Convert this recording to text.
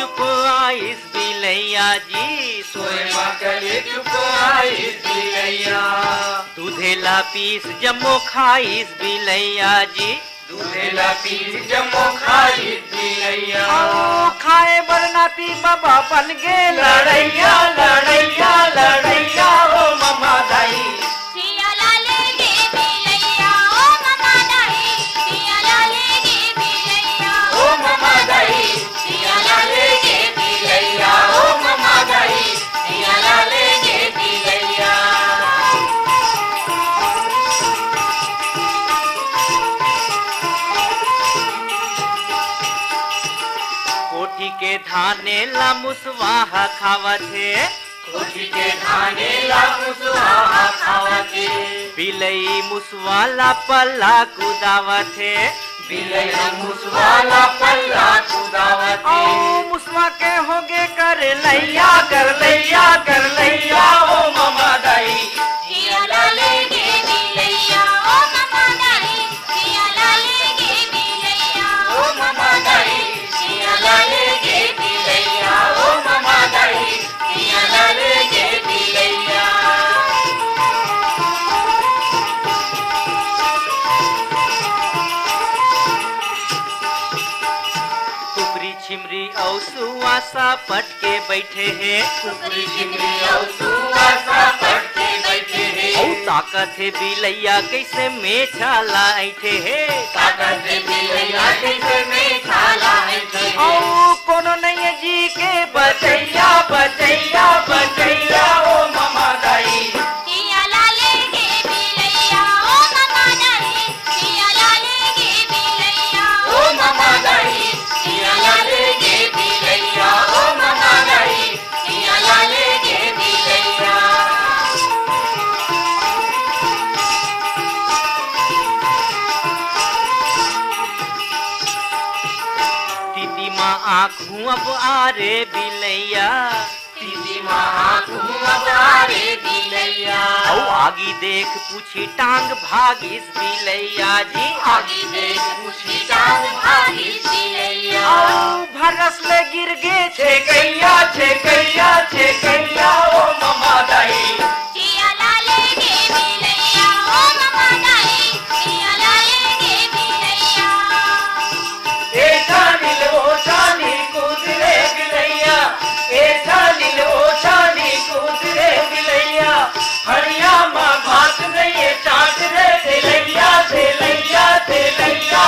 चुप आइस बिलैया जी, सोए मकली चुप आइस बिलैया। दूधेला पीस जमो खाइस बिलैया जी, दूधेला पीस जमो खाइस बिलैया। खाए बरनाती बाबा बन गे लड़ैया लड़ैया लड़ैया ओ ममा दाई। कोठी के धाने ला मुसवाहा खावत है, कोठी के धाने ला मुसवाहा खावत है। बिलई मुसवाला पल्ला कुदावत है, बिलई मुसवाला पल्ला कुदावत है। मुसवा के होगे कर लैया कर लैया कर लैया ओ ममा दाई। छिमरी और सुवासा पट के बैठे हैं, कुकरी छिमरी और सुवासा पट के बैठे हैं। ताकत है बिलैया कैसे मेछा लाइठे है, ताकत है बिलैया कैसे मेछा लाइठे है। कोनो नहीं जी के बचैया बचैया बचैया ओ ममा दाई। आँखों अब आरे बिलैया, दीदी माँ आँखों अब आरे बिलैया। आगी देख पूछी टांग भागिस बिलैया जी, आगी देख पूछी टांग भागिस बिलैया। भरस ले गिर गे छेकैया छेकैया छेकैया ओ ममा दाई। हरिया माँ भात नहीं चाट रे, थेलैया थेलैया थेलैया।